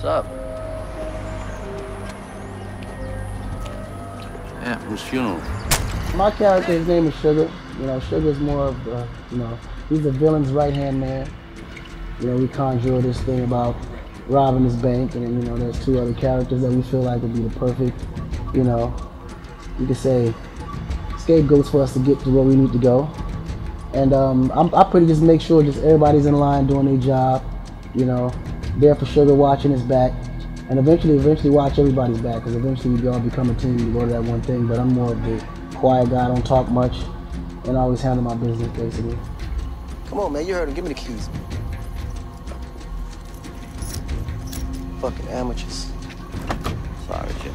What's up? Yeah, whose funeral? My character, his name is Sugar. You know, Sugar's more of, he's the villain's right-hand man. You know, we conjure this thing about robbing his bank, and then, you know, there's two other characters that we feel like would be the perfect, you know, you could say, scapegoats for us to get to where we need to go. And I pretty just make sure just everybody's in line doing their job, you know, there for Sugar, watching his back, and eventually watch everybody's back, because eventually we all become a team to go to that one thing. But I'm more of the quiet guy, don't talk much, and I always handle my business basically. Come on, man, you heard him. Give me the keys. Fucking amateurs. Sorry, Jim.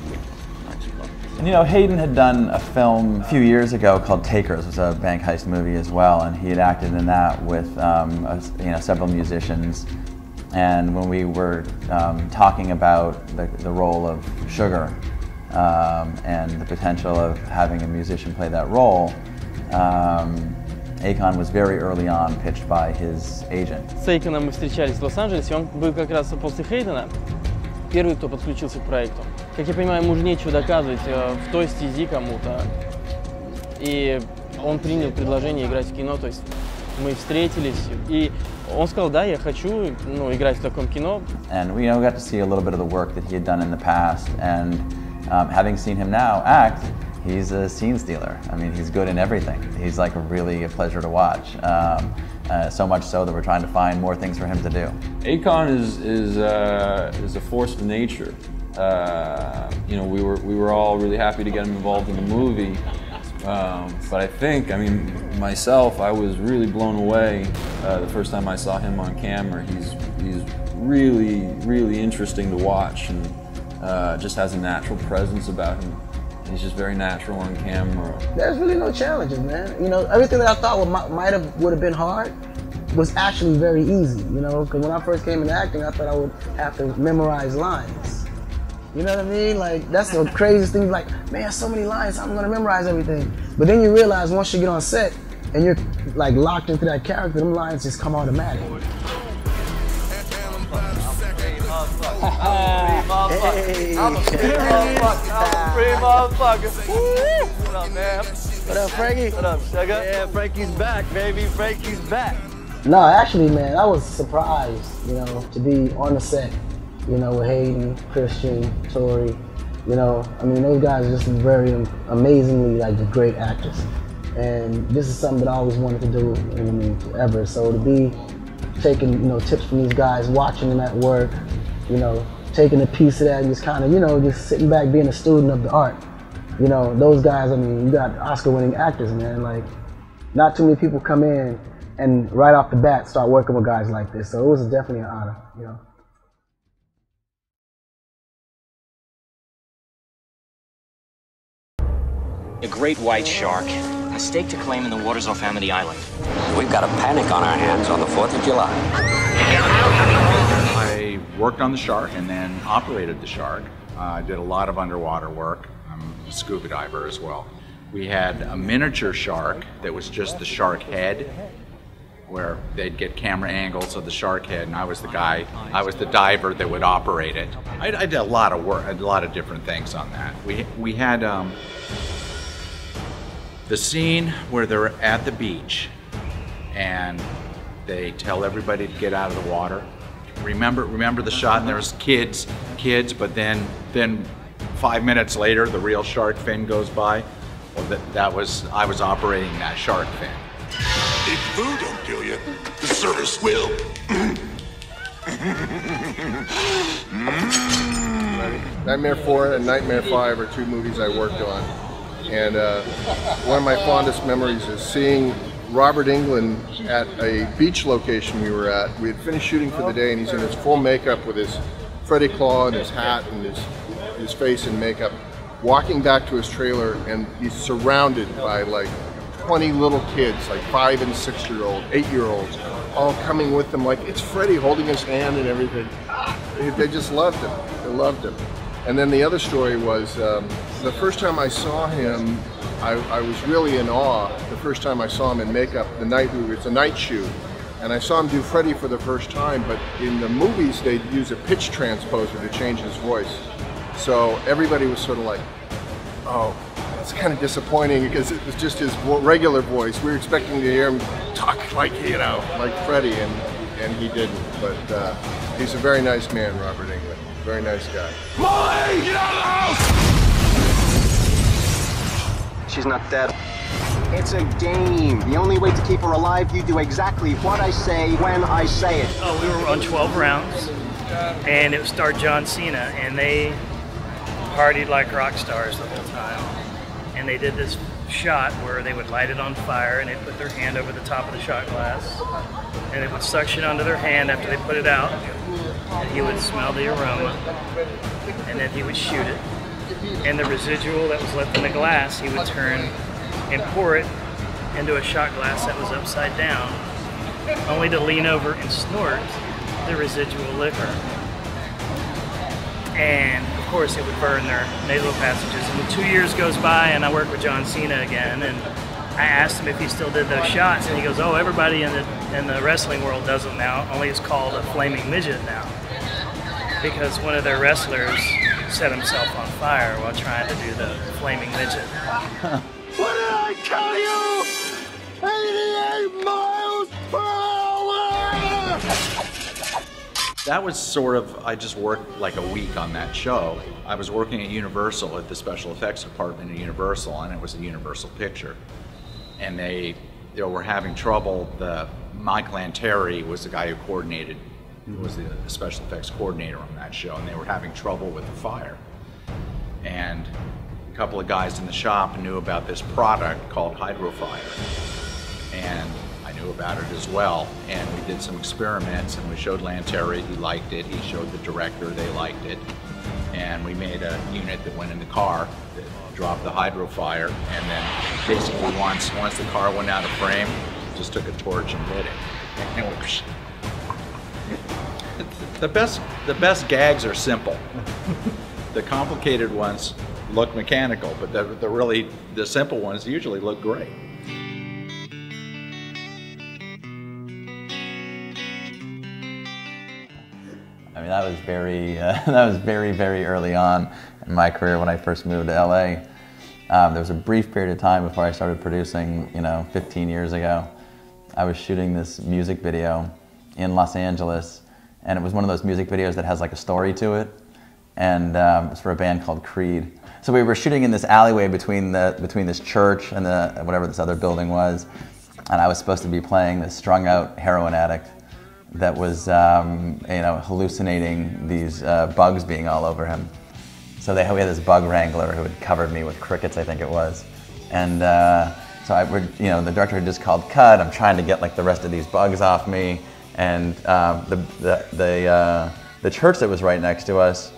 And, you know, Hayden had done a film a few years ago called Takers. It was a bank heist movie as well, and he had acted in that with several musicians. And when we were talking about the role of Sugar and the potential of having a musician play that role, Akon was very early on pitched by his agent. С Эйконом мы встречались в Лос-Анджелесе, он был как раз после Хейдена первый, кто подключился к проекту. Как я понимаю, ему уже нечего доказывать в той стези кому-то. И он принял предложение играть в кино, то есть мы встретились, и он сказал, да, я хочу, ну, играть в таком кино. And we got to see a little bit of the work that he had done in the past, and having seen him now act, he's a scene stealer. I mean, he's good in everything. He's like really a pleasure to watch. So much so that we're trying to find more things for him to do. Akon is a force of nature. You know, we were all really happy to get him involved in the movie. But I think, I mean, myself, I was really blown away the first time I saw him on camera. He's really, really interesting to watch, and just has a natural presence about him. He's just very natural on camera. There's really no challenges, man. You know, everything that I thought would have been hard was actually very easy, you know, because when I first came into acting, I thought I would have to memorize lines. You know what I mean? Like, that's the craziest thing, like, man, so many lines, I'm gonna memorize everything. But then you realize once you get on set and you're like locked into that character, them lines just come automatic. Hey. I'm a free motherfucker. What up, man? What up, Frankie? What up, Sugar? Yeah, Frankie's back, baby. Frankie's back. No, actually, man, I was surprised, you know, to be on the set, you know, with Hayden, Christian, Tori. You know, I mean, those guys are just very amazingly, like, great actors. And this is something that I always wanted to do, I mean, ever. So to be taking, you know, tips from these guys, watching them at work, you know, taking a piece of that and just kind of, you know, just sitting back being a student of the art. You know, those guys, I mean, you got Oscar-winning actors, man. Like, not too many people come in and right off the bat start working with guys like this. So it was definitely an honor, you know. A great white shark, a stake to claim in the waters off Amity Island. We've got a panic on our hands on the 4th of July. I worked on the shark and then operated the shark. I did a lot of underwater work. I'm a scuba diver as well. We had a miniature shark that was just the shark head, where they'd get camera angles of the shark head, and I was the diver that would operate it. I did a lot of work, a lot of different things on that. We had the scene where they're at the beach and they tell everybody to get out of the water. Remember the shot, and there's kids, but then 5 minutes later the real shark fin goes by. Well, I was operating that shark fin. If food don't kill you, the service will. Nightmare 4 and Nightmare 5 are two movies I worked on. And one of my fondest memories is seeing Robert Englund at a beach location we were at. We had finished shooting for the day, and he's in his full makeup with his Freddy Claw and his hat and his face in makeup, walking back to his trailer, and he's surrounded by like 20 little kids, like 5 and 6-year-olds, 8-year-olds, all coming with him, like it's Freddy holding his hand and everything. They just loved him. They loved him. And then the other story was, the first time I saw him, I was really in awe. The first time I saw him in makeup, it's a night shoot, And I saw him do Freddie for the first time, but in the movies they'd use a pitch transposer to change his voice. So everybody was sort of like, oh, it's kind of disappointing because it was just his regular voice. We were expecting to hear him talk like, you know, like Freddie, and he didn't. But he's a very nice man, Robert Englund. Very nice guy. Molly, get out of the house! She's not dead. It's a game. The only way to keep her alive, you do exactly what I say when I say it. Oh, we were on 12 rounds, and it starred John Cena, and they partied like rock stars the whole time. And they did this shot where they would light it on fire, and they'd put their hand over the top of the shot glass, and it would suction onto their hand after they put it out, and he would smell the aroma, and then he would shoot it. And the residual that was left in the glass, he would turn and pour it into a shot glass that was upside down, only to lean over and snort the residual liquor. And of course it would burn their nasal passages. And then 2 years goes by and I work with John Cena again, and I asked him if he still did those shots, and he goes, oh, everybody in the wrestling world does them now, only it's called a flaming midget now. Because one of their wrestlers set himself on fire while trying to do the flaming midget. What did I tell you? 88 miles per hour! That was sort of, I just worked like a week on that show. I was working at Universal at the special effects department at Universal, and it was a Universal picture. And they were having trouble. Mike Lanteri was the guy who coordinated, was the special effects coordinator on that show, and they were having trouble with the fire. And a couple of guys in the shop knew about this product called Hydrofire, and I knew about it as well. And we did some experiments, and we showed Lanteri, he liked it. He showed the director, they liked it. And we made a unit that went in the car that dropped the Hydrofire, and then basically once the car went out of frame, just took a torch and lit it. And the best gags are simple. The complicated ones look mechanical, but the simple ones usually look great. I mean, that was very early on in my career when I first moved to LA. There was a brief period of time before I started producing, 15 years ago. I was shooting this music video in Los Angeles, and it was one of those music videos that has like a story to it, and it's for a band called Creed. So we were shooting in this alleyway between this church and whatever this other building was, and I was supposed to be playing this strung-out heroin addict that was hallucinating these bugs being all over him. So we had this bug wrangler who had covered me with crickets, I think it was, and so the director had just called cut. I'm trying to get like the rest of these bugs off me, and the church that was right next to us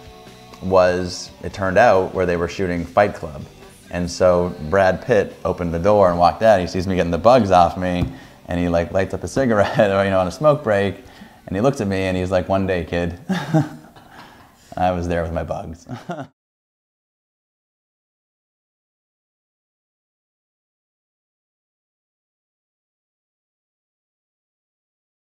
was, it turned out, where they were shooting Fight Club. And so Brad Pitt opened the door and walked out. He sees me getting the bugs off me, and he like lights up a cigarette, on a smoke break, and he looks at me and he's like, "One day, kid." I was there with my bugs.